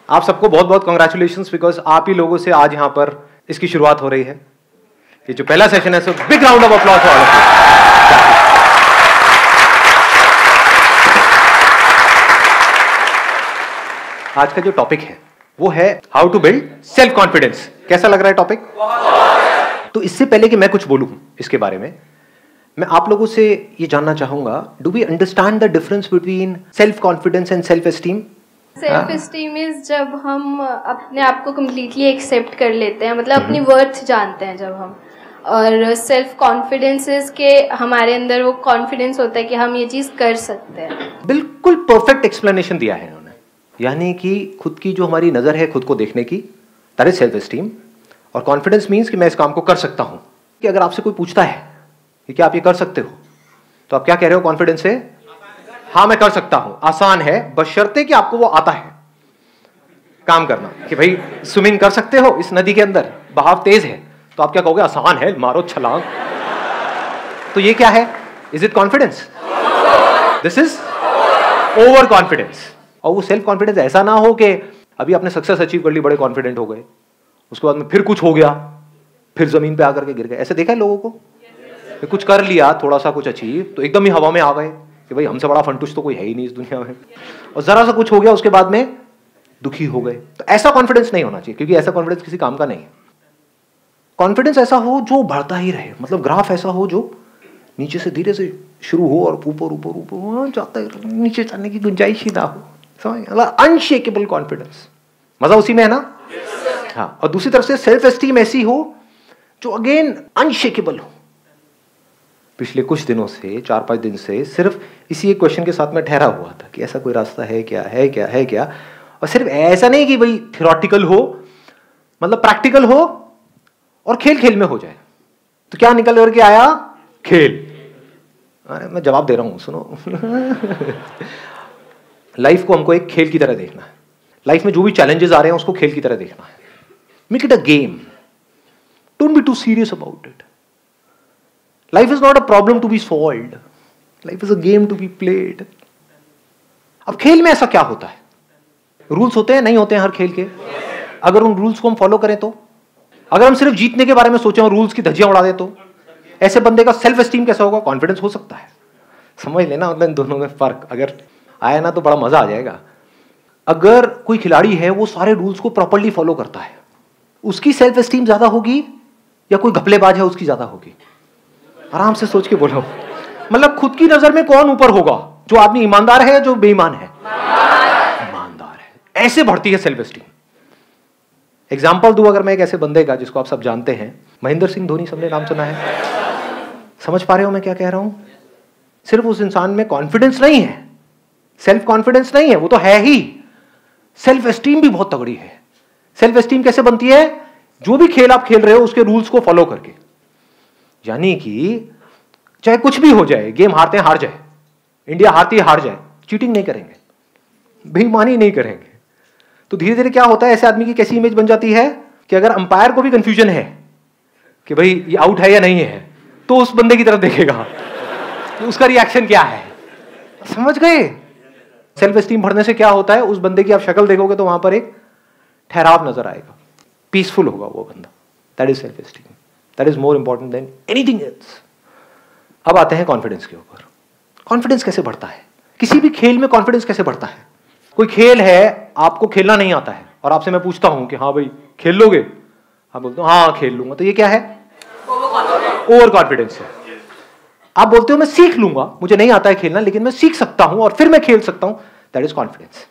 आप सबको बहुत बहुत कॉन्ग्रेचुलेशंस, बिकॉज आप ही लोगों से आज यहां पर इसकी शुरुआत हो रही है। ये जो पहला सेशन है, so big round of applause for all of you. आज का जो टॉपिक है वो है how to build self confidence. कैसा लग रहा है टॉपिक? तो इससे पहले कि मैं कुछ बोलूं इसके बारे में, मैं आप लोगों से ये जानना चाहूंगा, do we understand the difference between self confidence and self esteem? Self esteem is जब हम अपने आप को कम्प्लीटली एक्सेप्ट कर लेते हैं, मतलब अपनी वर्थ जानते हैं जब हम। और सेल्फ कॉन्फिडेंस इज के हमारे अंदर वो कॉन्फिडेंस होता है कि हम ये चीज़ कर सकते हैं। बिल्कुल परफेक्ट एक्सप्लेनेशन दिया है इन्होंने। यानी कि खुद की जो हमारी नज़र है खुद को देखने की, दैट इज सेल्फ एस्टीम। और कॉन्फिडेंस मीन्स कि मैं इस काम को कर सकता हूं। कि अगर आपसे कोई पूछता है कि क्या आप ये कर सकते हो, तो आप क्या कह रहे हो कॉन्फिडेंस से? हाँ मैं कर सकता हूं। आसान है, बशर्ते कि आपको वो आता है काम करना। कि भाई स्विमिंग कर सकते हो इस नदी के अंदर, बहाव तेज है, तो आप क्या कहोगे? आसान है, मारो छलांग। तो ये क्या है? Is it confidence? This is over confidence. और वो सेल्फ कॉन्फिडेंस ऐसा ना हो कि अभी आपने सक्सेस अचीव कर ली, बड़े कॉन्फिडेंट हो गए, उसके बाद में फिर कुछ हो गया, फिर जमीन पे आकर के गिर गए। ऐसे देखा है लोगों को? कुछ कर लिया, थोड़ा सा कुछ अचीव, तो एकदम ही हवा में आ गए कि भाई हमसे बड़ा फंटूस तो कोई है ही नहीं इस दुनिया में। और जरा सा कुछ हो गया, उसके बाद में दुखी हो गए। तो ऐसा कॉन्फिडेंस नहीं होना चाहिए, क्योंकि ऐसा कॉन्फिडेंस किसी काम का नहीं है। कॉन्फिडेंस ऐसा हो जो बढ़ता ही रहे, मतलब ग्राफ ऐसा हो जो नीचे से धीरे से शुरू हो और ऊपर ऊपर ऊपर जाता है, नीचे जाने की गुंजाइश ही ना हो। समझ? अनशेकेबल कॉन्फिडेंस, मजा उसी में है ना? हाँ। और दूसरी तरफ से सेल्फ एस्टीम ऐसी हो जो अगेन अनशेकेबल हो। पिछले कुछ दिनों से, 4-5 दिन से सिर्फ इसी एक क्वेश्चन के साथ में ठहरा हुआ था कि ऐसा कोई रास्ता है क्या, है क्या, है क्या। और सिर्फ ऐसा नहीं कि भाई थियोरेटिकल हो, मतलब प्रैक्टिकल हो और खेल खेल में हो जाए। तो क्या निकल करके आया? खेल। अरे मैं जवाब दे रहा हूं, सुनो। लाइफ को हमको एक खेल की तरह देखना है। लाइफ में जो भी चैलेंजेस आ रहे हैं उसको खेल की तरह देखना है। Make it a game, don't be too serious about it. Life is not a problem to be solved, life is a game to be played. अब खेल में ऐसा क्या होता है? रूल्स होते हैं, नहीं होते हैं हर खेल के? अगर उन रूल्स को हम फॉलो करें तो, अगर हम सिर्फ जीतने के बारे में सोचें और रूल्स की धज्जियां उड़ा दें तो ऐसे बंदे का सेल्फ एस्टीम कैसा होगा? कॉन्फिडेंस हो सकता है। समझ लेना मतलब इन दोनों में फर्क अगर आया ना तो बड़ा मजा आ जाएगा। अगर कोई खिलाड़ी है वो सारे रूल्स को प्रॉपर्ली फॉलो करता है, उसकी सेल्फ एस्टीम ज्यादा होगी या कोई घपलेबाज है उसकी ज्यादा होगी? आराम से सोच के बोलो। मतलब खुद की नजर में कौन ऊपर होगा? जो आदमी ईमानदार है या जो बेईमान है? ईमानदार है। ऐसे बढ़ती है सेल्फ एस्टीम। एग्जाम्पल दूं अगर मैं एक ऐसे बंदे का जिसको आप सब जानते हैं, महेंद्र सिंह धोनी, सबने नाम सुना है? समझ पा रहे हो मैं क्या कह रहा हूं? सिर्फ उस इंसान में कॉन्फिडेंस नहीं है, सेल्फ कॉन्फिडेंस नहीं है, वो तो है ही, सेल्फ एस्टीम भी बहुत तगड़ी है। सेल्फ एस्टीम कैसे बनती है? जो भी खेल आप खेल रहे हो उसके रूल्स को फॉलो करके। यानी कि चाहे कुछ भी हो जाए, गेम हारते हार जाए, इंडिया हारती हार जाए, चीटिंग नहीं करेंगे, बेईमानी नहीं करेंगे। तो धीरे धीरे क्या होता है, ऐसे आदमी की कैसी इमेज बन जाती है कि अगर अंपायर को भी कंफ्यूजन है कि भाई ये आउट है या नहीं है, तो उस बंदे की तरफ देखेगा, तो उसका रिएक्शन क्या है? समझ गए? सेल्फ एस्टीम बढ़ने से क्या होता है, उस बंदे की आप शक्ल देखोगे तो वहां पर एक ठहराव नजर आएगा, पीसफुल होगा वो बंदा। That is self esteem, that is more important than anything else. अब आते हैं कॉन्फिडेंस के ऊपर। कॉन्फिडेंस कैसे बढ़ता है? किसी भी खेल में कॉन्फिडेंस कैसे बढ़ता है? कोई खेल है, आपको खेलना नहीं आता है और आपसे मैं पूछता हूं कि हाँ भाई खेल लोगे? आप बोलते हो हाँ खेल लूंगा, तो ये क्या है? ओवर कॉन्फिडेंस है। आप बोलते हो मैं सीख लूंगा, मुझे नहीं आता है खेलना लेकिन मैं सीख सकता हूं और फिर मैं खेल सकता हूं, दैट इज कॉन्फिडेंस।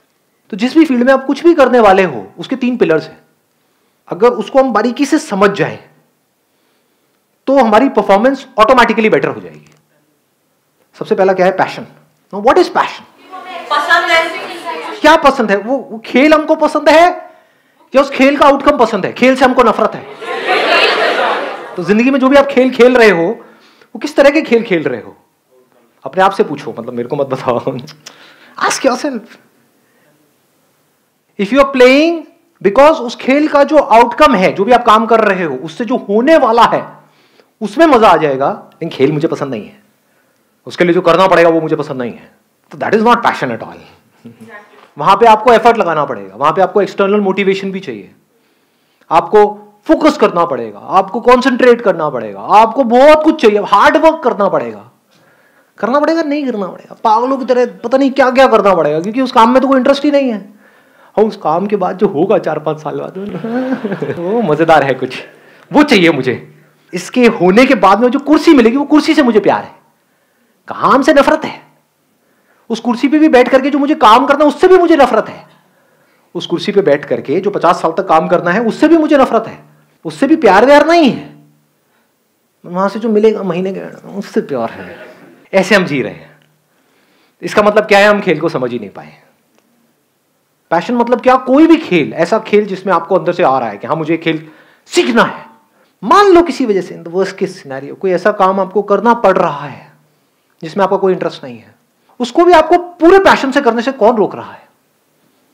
तो जिस भी फील्ड में आप कुछ भी करने वाले हो उसके 3 पिलर्स हैं। अगर उसको हम बारीकी से समझ जाएं तो हमारी परफॉर्मेंस ऑटोमेटिकली बेटर हो जाएगी। सबसे पहला क्या है? पैशन। What is passion? पसंद है। क्या पसंद है? वो खेल हमको पसंद है या उस खेल का आउटकम पसंद है? खेल से हमको नफरत है। तो जिंदगी में जो भी आप खेल खेल रहे हो वो किस तरह के खेल खेल रहे हो? अपने आप से पूछो, मतलब मेरे को मत बताओ। Ask yourself. If you are playing because उस खेल का जो आउटकम है, जो भी आप काम कर रहे हो, उससे जो होने वाला है उसमें मजा आ जाएगा, लेकिन खेल मुझे पसंद नहीं है, उसके लिए जो करना पड़ेगा वो मुझे पसंद नहीं है, तो that is not passion at all. वहां पे आपको एफर्ट लगाना पड़ेगा, वहां पे आपको एक्सटर्नल मोटिवेशन भी चाहिए, आपको फोकस करना पड़ेगा, आपको कॉन्सेंट्रेट करना पड़ेगा, आपको बहुत कुछ चाहिए, हार्ड वर्क करना पड़ेगा नहीं करना पड़ेगा, पागलों की तरह पता नहीं क्या क्या करना पड़ेगा, क्योंकि उस काम में तो कोई इंटरेस्ट ही नहीं है। और उस काम के बाद जो होगा 4-5 साल बाद वो मजेदार है कुछ, वो चाहिए मुझे। इसके होने के बाद में जो कुर्सी मिलेगी, वो कुर्सी से मुझे प्यार है, काम से नफरत है। उस कुर्सी पे भी बैठ करके जो मुझे काम करना है उससे भी मुझे नफरत है। उस कुर्सी पे बैठ करके जो 50 साल तक काम करना है उससे भी मुझे नफरत है, उससे भी प्यार व्यार नहीं है। वहां से जो मिलेगा महीने के उससे प्यार है। ऐसे हम जी रहे हैं। इसका मतलब क्या है? हम खेल को समझ ही नहीं पाए। पैशन मतलब क्या? कोई भी खेल, ऐसा खेल जिसमें आपको अंदर से आ रहा है कि हाँ मुझे खेल सीखना है। मान लो किसी वजह से, in the worst case scenario, कोई ऐसा काम आपको करना पड़ रहा है जिसमें आपका कोई इंटरेस्ट नहीं है, उसको भी आपको पूरे पैशन से करने से कौन रोक रहा है?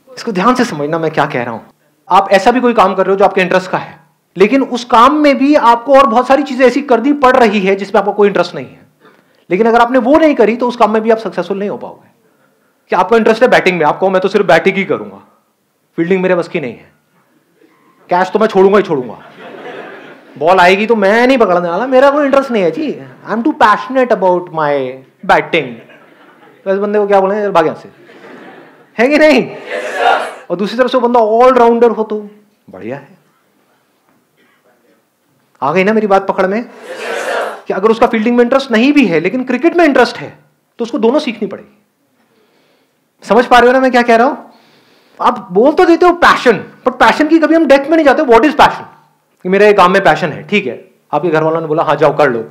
इसको ध्यान से समझना मैं क्या कह रहा हूं। आप ऐसा भी कोई काम कर रहे हो जो आपके इंटरेस्ट का है, लेकिन उस काम में भी आपको और बहुत सारी चीजें ऐसी करनी पड़ रही है जिसमें आपको कोई इंटरेस्ट नहीं है, लेकिन अगर आपने वो नहीं करी तो उस काम में भी आप सक्सेसफुल नहीं हो पाओगे। कि आपका इंटरेस्ट है बैटिंग में, आपको मैं तो सिर्फ बैटिंग ही करूंगा, फील्डिंग मेरे बस की नहीं है, कैच तो मैं छोड़ूंगा ही छोड़ूंगा, बॉल आएगी तो मैं नहीं पकड़ने वाला, मेरा कोई इंटरेस्ट नहीं है जी, I am too passionate about my batting. तो इस बंदे को क्या बोलेंगे? भाग यहां से, है कि नहीं? और दूसरी तरफ से बंदा ऑलराउंडर हो तो बढ़िया है। आ गई ना मेरी बात पकड़ में? कि अगर उसका फील्डिंग में इंटरेस्ट नहीं भी है लेकिन क्रिकेट में इंटरेस्ट है तो उसको दोनों सीखनी पड़ेगी। समझ पा रहे हो ना मैं क्या कह रहा हूं? आप बोल तो देते हो पैशन, बट पैशन की कभी हम डेप्थ में नहीं जाते। What is passion? कि मेरे काम में पैशन है, ठीक है, आपके घर वालों ने बोला हाँ जाओ कर लो।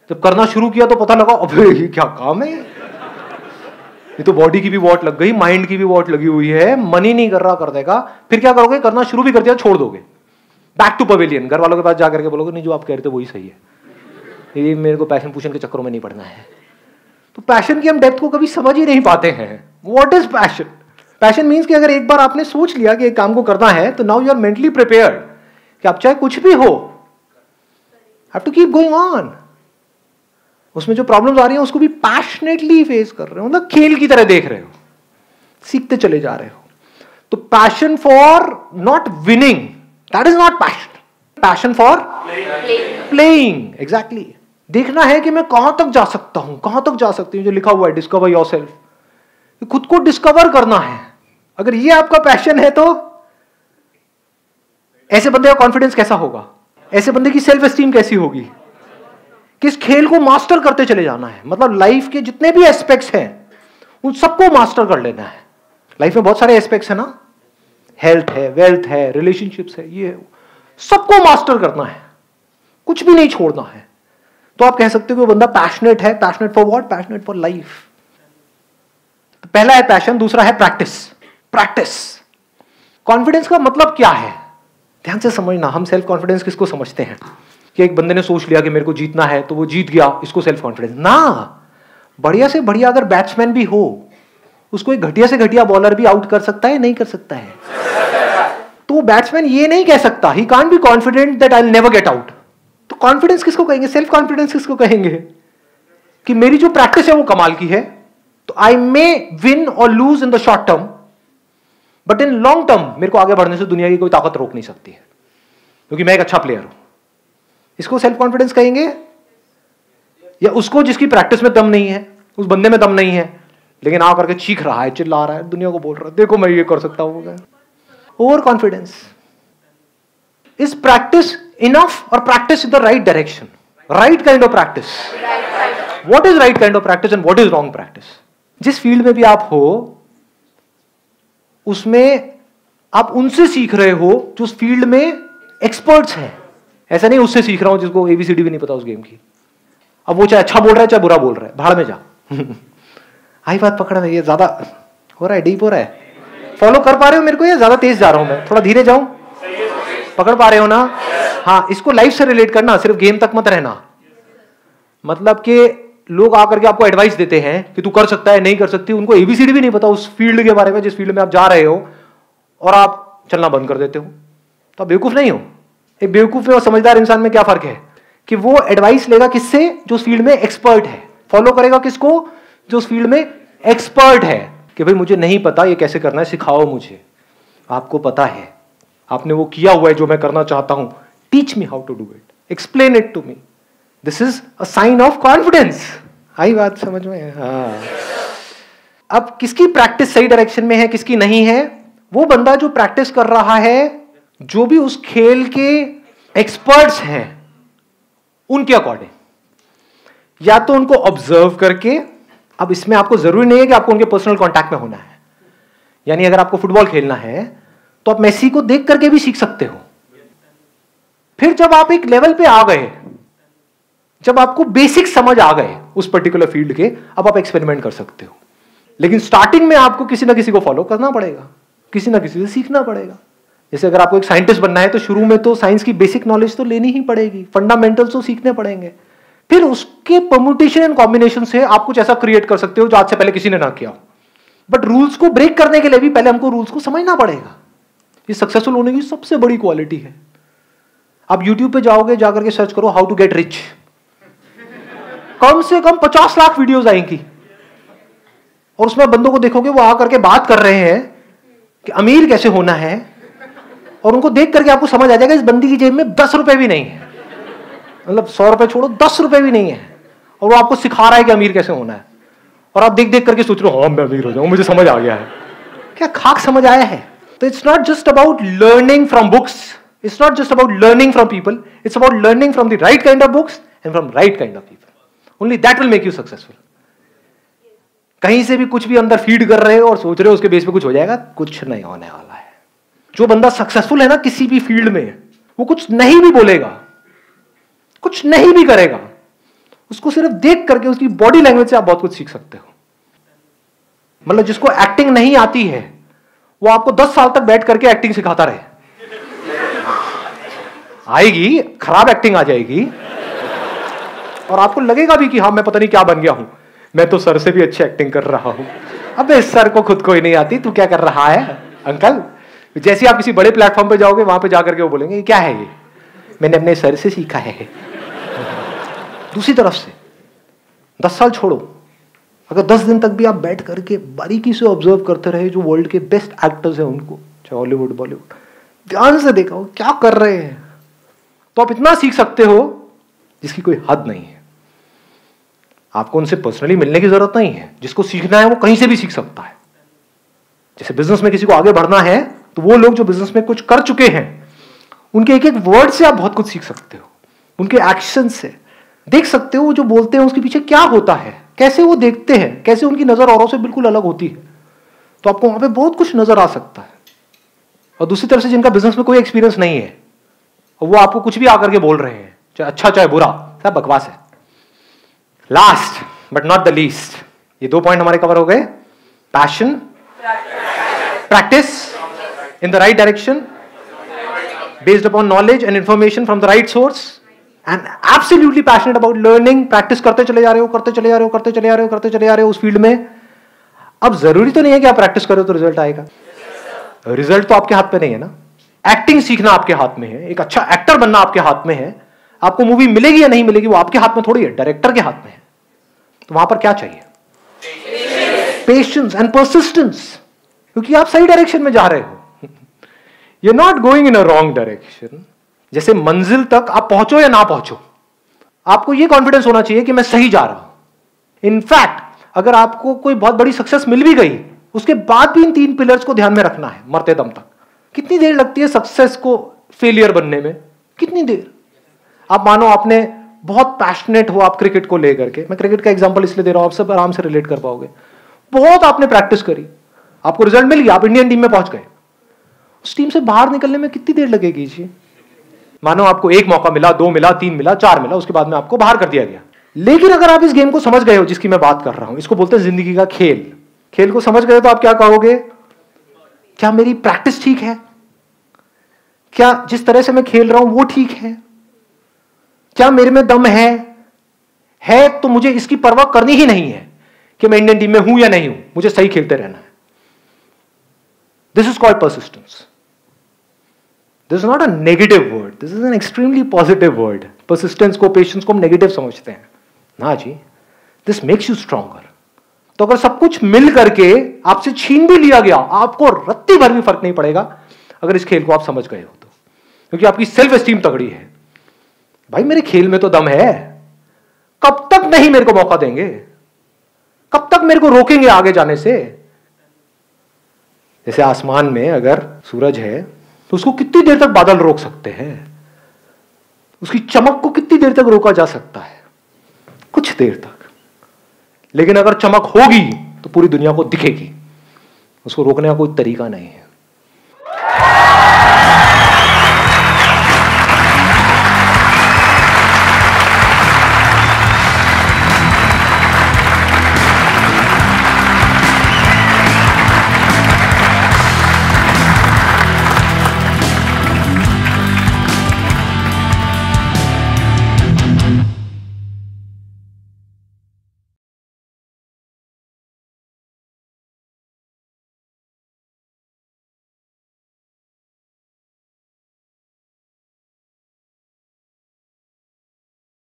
जब करना शुरू किया तो पता लगा अबे ये क्या काम है, ये तो बॉडी की भी वॉट लग गई, माइंड की भी वॉट लगी हुई है, मन ही नहीं कर रहा कर देगा। फिर क्या करोगे? करना शुरू भी कर दिया, छोड़ दोगे, बैक टू पवेलियन, घर वालों के पास जाकर के बोलोगे नहीं जो आप कह रहे थे वही सही है, ये मेरे को पैशन पूशन के चक्करों में नहीं पड़ना है। तो पैशन की हम डेप्थ को कभी समझ ही नहीं पाते हैं। What is passion? Passion means कि अगर एक बार आपने सोच लिया कि एक काम को करना है तो now you are mentally prepared कि आप चाहे कुछ भी हो, have to keep going on. उसमें जो प्रॉब्लम्स आ रही हैं उसको भी पैशनेटली फेस कर रहे हो, मतलब खेल की तरह देख रहे हो, सीखते चले जा रहे हो। तो passion for not winning, that is not passion. Passion for playing, exactly. देखना है कि मैं कहां तक जा सकता हूं, कहां तक जा सकती हूं। जो लिखा हुआ है डिस्कवर योरसेल्फ, खुद को डिस्कवर करना है। अगर ये आपका पैशन है तो ऐसे बंदे का कॉन्फिडेंस कैसा होगा, ऐसे बंदे की सेल्फ एस्टीम कैसी होगी कि इस खेल को मास्टर करते चले जाना है। मतलब लाइफ के जितने भी एस्पेक्ट्स हैं उन सबको मास्टर कर लेना है। लाइफ में बहुत सारे एस्पेक्ट्स है ना, हेल्थ है, वेल्थ है, रिलेशनशिप्स है, ये सबको मास्टर करना है, कुछ भी नहीं छोड़ना है। तो आप कह सकते हो कि वो बंदा पैशनेट है। Passionate for what? Passionate for life. तो पहला है पैशन, दूसरा है प्रैक्टिस। प्रैक्टिस। कॉन्फिडेंस का मतलब क्या है? ध्यान से समझना। हम सेल्फ कॉन्फिडेंस किसको समझते हैं? कि एक बंदे ने सोच लिया कि मेरे को जीतना है तो वो जीत गया, इसको सेल्फ कॉन्फिडेंस ना। बढ़िया से बढ़िया अगर बैट्समैन भी हो, उसको एक घटिया से घटिया बॉलर भी आउट कर सकता है, नहीं कर सकता है? तो बैट्समैन ये नहीं कह सकता, he can't be confident that I will never get out. तो कॉन्फिडेंस किसको कहेंगे? सेल्फ कॉन्फिडेंस किसको कहेंगे? कि मेरी जो प्रैक्टिस है वो कमाल की है, तो आई मे विन और lose in the short term, but in long term मेरे को आगे बढ़ने से दुनिया की कोई ताकत रोक नहीं सकती है, क्योंकि मैं एक अच्छा प्लेयर हूं। इसको सेल्फ कॉन्फिडेंस कहेंगे? या उसको जिसकी प्रैक्टिस में दम नहीं है, उस बंदे में दम नहीं है, लेकिन आ करके चीख रहा है, चिल्ला रहा है, दुनिया को बोल रहा है देखो मैं ये कर सकता हूं। Over confidence. Is practice enough और practice in the right direction? Right kind of practice. What is right kind of practice and what is wrong practice? जिस फील्ड में भी आप हो उसमें आप उनसे सीख रहे हो जो उस फील्ड में एक्सपर्ट्स हैं। ऐसा नहीं उससे सीख रहा हूं जिसको एबीसीडी भी नहीं पता उस गेम की। अब वो चाहे अच्छा बोल रहा है चाहे बुरा बोल रहा है, भाड़ में जा। आई बात पकड़ में? ये ज्यादा हो रहा है, डीप हो रहा है। फॉलो कर पा रहे हो मेरे को या ज्यादा तेज जा रहा हूं मैं? थोड़ा धीरे जाऊं? पकड़ पा रहे हो ना? हाँ, इसको लाइफ से रिलेट करना, सिर्फ गेम तक मत रहना। मतलब कि लोग आकर के आपको एडवाइस देते हैं कि तू कर सकता है, नहीं कर सकती, उनको एबीसीडी भी नहीं पता उस फील्ड के बारे में जिस फील्ड में आप जा रहे हो, और आप चलना बंद कर देते हो, तो आप बेवकूफ नहीं हो। एक बेवकूफ और समझदार इंसान में क्या फर्क है? कि वो एडवाइस लेगा किससे? जो उस फील्ड में एक्सपर्ट है। फॉलो करेगा किसको? जो उस फील्ड में एक्सपर्ट है। कि भाई मुझे नहीं पता ये कैसे करना है, सिखाओ मुझे। आपको पता है, आपने वो किया हुआ है जो मैं करना चाहता हूं, teach me how to do it, explain it to me. This is a sign of confidence. आई बात समझ में? हाँ। अब किसकी प्रैक्टिस सही डायरेक्शन में है, किसकी नहीं है? वो बंदा जो प्रैक्टिस कर रहा है, जो भी उस खेल के एक्सपर्ट्स हैं उनके अकॉर्डिंग, या तो उनको ऑब्जर्व करके। अब इसमें आपको जरूरी नहीं है कि आपको उनके पर्सनल कांटेक्ट में होना है। यानी अगर आपको फुटबॉल खेलना है तो आप मेसी को देख करके भी सीख सकते हो। फिर जब आप एक लेवल पे आ गए, जब आपको बेसिक समझ आ गए उस पर्टिकुलर फील्ड के, अब आप एक्सपेरिमेंट कर सकते हो। लेकिन स्टार्टिंग में आपको किसी ना किसी को फॉलो करना पड़ेगा, किसी ना किसी से सीखना पड़ेगा। जैसे अगर आपको एक साइंटिस्ट बनना है तो शुरू में तो साइंस की बेसिक नॉलेज तो लेनी ही पड़ेगी, फंडामेंटल्स तो सीखने पड़ेंगे। फिर उसके परम्यूटेशन एंड कॉम्बिनेशन से आप कुछ ऐसा क्रिएट कर सकते हो जो आज से पहले किसी ने ना किया हो। बट रूल्स को ब्रेक करने के लिए भी पहले हमको रूल्स को समझना पड़ेगा। ये सक्सेसफुल होने की सबसे बड़ी क्वालिटी है। आप YouTube पे जाओगे, जाकर के सर्च करो हाउ टू गेट रिच, कम से कम 50 लाख वीडियोस आएंगी, और उसमें बंदों को देखोगे वो आकर के बात कर रहे हैं कि अमीर कैसे होना है, और उनको देख करके आपको समझ आ जाएगा इस बंदी की जेब में 10 रुपए भी नहीं है। मतलब 100 रुपए छोड़ो, 10 रुपए भी नहीं है, और वो आपको सिखा रहा है कि अमीर कैसे होना है। और आप देख देख करके सोच रहे हो हाँ मैं अमीर हो जाऊं, मुझे समझ आ गया है। क्या खाक समझ आया है? तो it's not just about learning from books, it's not just about learning from people, it's about learning from the right kind of books and from right kind of people. Only that will make you successful. कहीं से भी कुछ भी अंदर feed कर रहे हो और सोच रहे हो उसके बेस पे कुछ हो जाएगा, कुछ नहीं होने वाला है। जो बंदा सक्सेसफुल है ना किसी भी फील्ड में, वो कुछ नहीं भी बोलेगा, कुछ नहीं भी करेगा, उसको सिर्फ देख करके उसकी बॉडी लैंग्वेज से आप बहुत कुछ सीख सकते हो। मतलब जिसको एक्टिंग नहीं आती है वो आपको 10 साल तक बैठ करके एक्टिंग सिखाता रहे, आएगी खराब एक्टिंग आ जाएगी, और आपको लगेगा भी कि हाँ मैं पता नहीं क्या बन गया हूं, मैं तो सर से भी अच्छी एक्टिंग कर रहा हूं। अबे सर को खुद को ही नहीं आती, तू क्या कर रहा है अंकल? जैसे आप किसी बड़े प्लेटफॉर्म पे जाओगे, वहां पे जाकर के वो बोलेंगे क्या है ये, मैंने अपने सर से सीखा है। दूसरी तरफ से 10 साल छोड़ो, अगर 10 दिन तक भी आप बैठ करके बारीकी से ऑब्जर्व करते रहे जो वर्ल्ड के बेस्ट एक्टर्स हैं उनको, चाहे हॉलीवुड बॉलीवुड, ध्यान से देखा हो क्या कर रहे हैं, तो आप इतना सीख सकते हो जिसकी कोई हद नहीं है। आपको उनसे पर्सनली मिलने की जरूरत नहीं है, जिसको सीखना है वो कहीं से भी सीख सकता है। जैसे बिजनेस में किसी को आगे बढ़ना है तो वो लोग जो बिजनेस में कुछ कर चुके हैं उनके एक एक वर्ड से आप बहुत कुछ सीख सकते हो, उनके एक्शन से देख सकते हो वो जो बोलते हैं उसके पीछे क्या होता है, कैसे वो देखते हैं, कैसे उनकी नजर औरों से बिल्कुल अलग होती है। तो आपको वहां पे बहुत कुछ नजर आ सकता है। और दूसरी तरफ से जिनका बिजनेस में कोई एक्सपीरियंस नहीं है और वो आपको कुछ भी आकर के बोल रहे हैं, चाहे अच्छा चाहे बुरा, सब बकवास है। Last but not the least, ये 2 पॉइंट हमारे कवर हो गए। Passion, practice in the right direction based upon knowledge and information from the right source, and absolutely passionate about learning. Practice करते चले जा रहे हो, करते चले जा रहे हो, करते चले जा रहे हो, करते चले जा रहे हो उस फील्ड में। अब जरूरी तो नहीं है कि आप प्रैक्टिस करो तो रिजल्ट आएगा, रिजल्ट तो आपके हाथ पे नहीं है ना। एक्टिंग सीखना आपके हाथ में है, एक अच्छा एक्टर बनना आपके हाथ में है। आपको मूवी मिलेगी या नहीं मिलेगी वो आपके हाथ में थोड़ी है, डायरेक्टर के हाथ में है। तो वहां पर क्या चाहिए? पेशेंस एंड परसिस्टेंस, क्योंकि आप सही डायरेक्शन में जा रहे हो। You are not going in a wrong direction. जैसे मंजिल तक आप पहुंचो या ना पहुंचो, आपको यह कॉन्फिडेंस होना चाहिए कि मैं सही जा रहा हूं। इनफैक्ट अगर आपको कोई बहुत बड़ी सक्सेस मिल भी गई, उसके बाद भी इन 3 पिलर्स को ध्यान में रखना है मरते दम तक। कितनी देर लगती है सक्सेस को फेलियर बनने में? कितनी देर? आप मानो आपने बहुत पैशनेट हो आप क्रिकेट को लेकर के, मैं क्रिकेट का एग्जांपल इसलिए दे रहा हूं, आप सब आराम से रिलेट कर पाओगे। बहुत आपने प्रैक्टिस करी, आपको रिजल्ट मिल गया, आप इंडियन टीम में पहुंच गए। उस टीम से बाहर निकलने में कितनी देर लगेगी जी? मानो आपको 1 मौका मिला, 2 मिला, 3 मिला, 4 मिला, उसके बाद में आपको बाहर कर दिया गया। लेकिन अगर आप इस गेम को समझ गए हो जिसकी मैं बात कर रहा हूं, इसको बोलते हैं जिंदगी का खेल। खेल को समझ गए तो आप क्या कहोगे? क्या मेरी प्रैक्टिस ठीक है? क्या जिस तरह से मैं खेल रहा हूं वो ठीक है? क्या मेरे में दम है तो मुझे इसकी परवाह करनी ही नहीं है कि मैं इंडियन टीम में हूं या नहीं हूं, मुझे सही खेलते रहना है। This is called persistence. This is not a negative word, this is an extremely positive word. Persistence को, पेशेंस को हम नेगेटिव समझते हैं ना जी। This makes you stronger. तो अगर सब कुछ मिल करके आपसे छीन भी लिया गया, आपको रत्ती भर भी फर्क नहीं पड़ेगा अगर इस खेल को आप समझ गए हो तो, क्योंकि आपकी सेल्फ एस्टीम तगड़ी है। भाई मेरे खेल में तो दम है, कब तक नहीं मेरे को मौका देंगे, कब तक मेरे को रोकेंगे आगे जाने से। जैसे आसमान में अगर सूरज है तो उसको कितनी देर तक बादल रोक सकते हैं, उसकी चमक को कितनी देर तक रोका जा सकता है, कुछ देर तक। लेकिन अगर चमक होगी तो पूरी दुनिया को दिखेगी, उसको रोकने का कोई तरीका नहीं है।